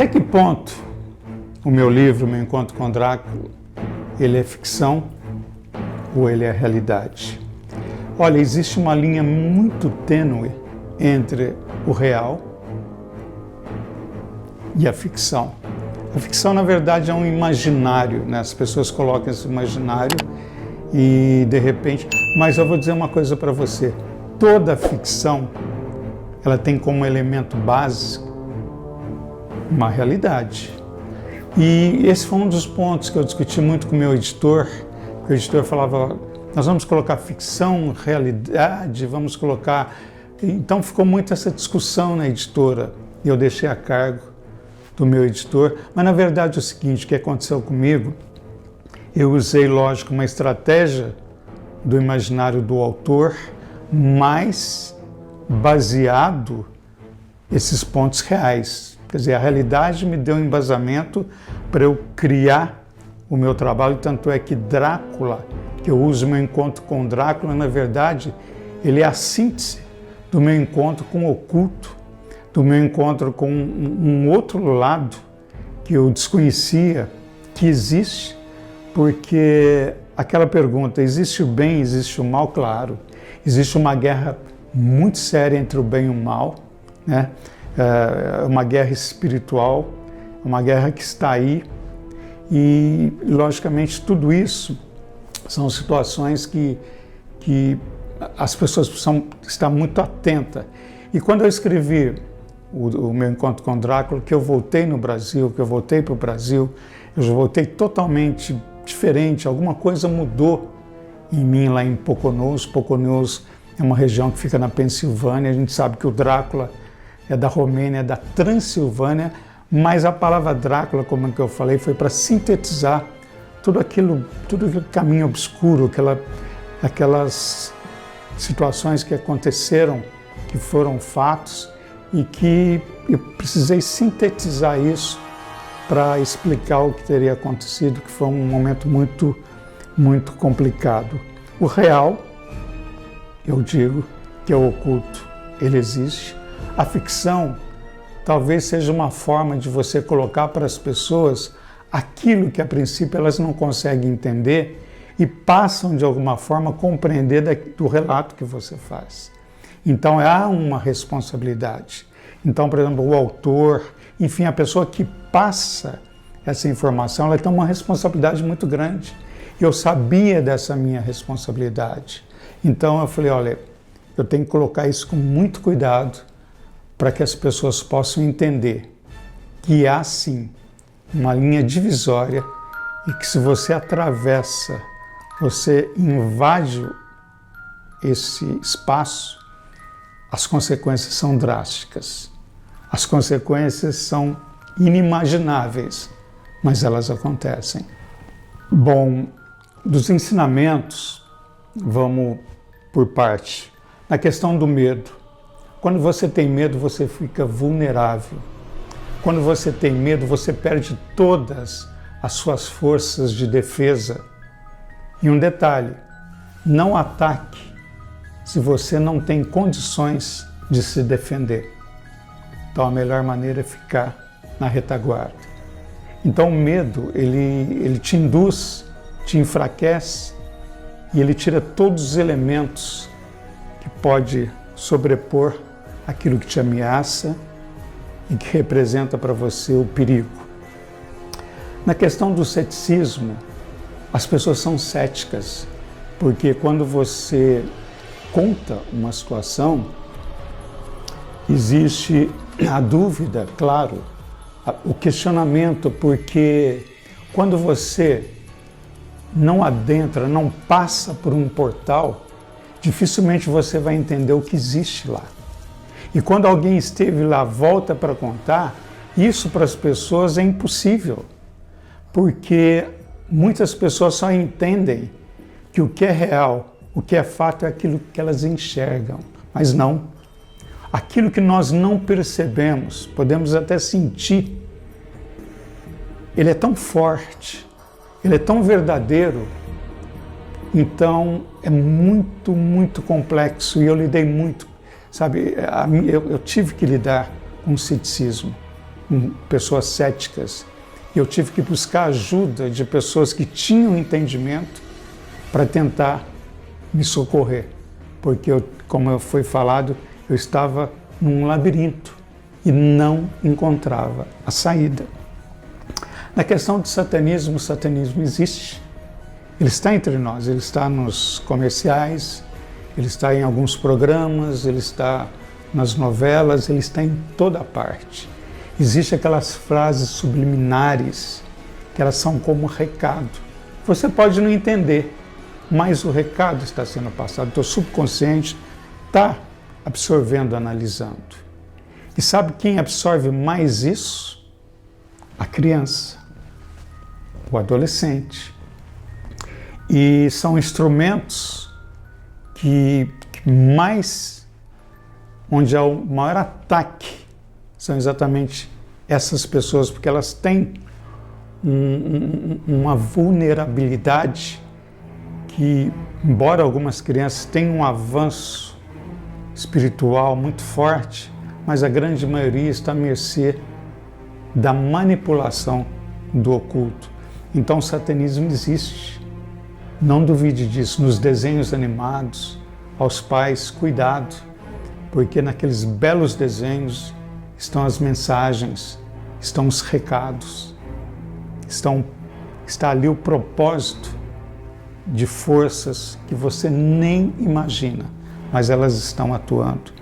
Até que ponto o meu livro, Meu Encontro com Drácula, ele é ficção ou ele é realidade? Olha, existe uma linha muito tênue entre o real e a ficção. A ficção, na verdade, é um imaginário, né? As pessoas colocam esse imaginário e, de repente... Mas eu vou dizer uma coisa para você. Toda ficção, ela tem como elemento básico uma realidade. E esse foi um dos pontos que eu discuti muito com o meu editor. O editor falava, nós vamos colocar ficção, realidade, vamos colocar... Então ficou muito essa discussão na editora. E eu deixei a cargo do meu editor. Mas, na verdade, é o seguinte, o que aconteceu comigo, eu usei, lógico, uma estratégia do imaginário do autor, mas baseado nesses pontos reais. Quer dizer, a realidade me deu um embasamento para eu criar o meu trabalho, tanto é que Drácula, que eu uso Meu Encontro com Drácula, na verdade, ele é a síntese do meu encontro com o oculto, do meu encontro com um outro lado que eu desconhecia que existe, porque aquela pergunta, existe o bem, existe o mal? Claro, existe uma guerra muito séria entre o bem e o mal, né? Uma guerra espiritual, uma guerra que está aí e, logicamente, tudo isso são situações que as pessoas precisam estar muito atentas. E quando eu escrevi o Meu Encontro com Drácula, que eu voltei no Brasil, que eu voltei para o Brasil, eu já voltei totalmente diferente, alguma coisa mudou em mim lá em Poconos. Poconos é uma região que fica na Pensilvânia, a gente sabe que o Drácula é da Romênia, é da Transilvânia, mas a palavra Drácula, como é que eu falei, foi para sintetizar tudo aquele caminho obscuro, aquelas situações que aconteceram, que foram fatos, e que eu precisei sintetizar isso para explicar o que teria acontecido, que foi um momento muito, muito complicado. O real, eu digo que é o oculto, ele existe. A ficção talvez seja uma forma de você colocar para as pessoas aquilo que a princípio elas não conseguem entender e passam de alguma forma a compreender do relato que você faz. Então há uma responsabilidade. Então, por exemplo, o autor, enfim, a pessoa que passa essa informação, ela tem uma responsabilidade muito grande. Eu sabia dessa minha responsabilidade. Então eu falei, olha, eu tenho que colocar isso com muito cuidado para que as pessoas possam entender que há sim uma linha divisória e que se você atravessa, você invade esse espaço, as consequências são drásticas. As consequências são inimagináveis, mas elas acontecem. Bom, dos ensinamentos, vamos por parte. Na questão do medo. Quando você tem medo, você fica vulnerável. Quando você tem medo, você perde todas as suas forças de defesa. E um detalhe, não ataque se você não tem condições de se defender. Então a melhor maneira é ficar na retaguarda. Então o medo, ele te induz, te enfraquece e ele tira todos os elementos que pode sobrepor aquilo que te ameaça e que representa para você o perigo. Na questão do ceticismo, as pessoas são céticas, porque quando você conta uma situação, existe a dúvida, claro, o questionamento, porque quando você não adentra, não passa por um portal, dificilmente você vai entender o que existe lá. E quando alguém esteve lá, volta para contar, isso para as pessoas é impossível, porque muitas pessoas só entendem que o que é real, o que é fato é aquilo que elas enxergam, mas não. Aquilo que nós não percebemos, podemos até sentir, ele é tão forte, ele é tão verdadeiro, então é muito, muito complexo e eu lidei muito, sabe, eu tive que lidar com o ceticismo. pessoas céticas. E eu tive que buscar ajuda de pessoas que tinham entendimento para tentar me socorrer. Porque, como foi falado, eu estava num labirinto e não encontrava a saída. Na questão do satanismo, o satanismo existe. Ele está entre nós, ele está nos comerciais, ele está em alguns programas, ele está nas novelas, ele está em toda parte. Existem aquelas frases subliminares, que elas são como recado. Você pode não entender, mas o recado está sendo passado. O teu subconsciente está absorvendo, analisando. E sabe quem absorve mais isso? A criança, o adolescente. E são instrumentos onde há o maior ataque são exatamente essas pessoas, porque elas têm uma vulnerabilidade que, embora algumas crianças tenham um avanço espiritual muito forte, mas a grande maioria está à mercê da manipulação do oculto. Então o satanismo existe. Não duvide disso. Nos desenhos animados, aos pais, cuidado, porque naqueles belos desenhos estão as mensagens, estão os recados, está ali o propósito de forças que você nem imagina, mas elas estão atuando.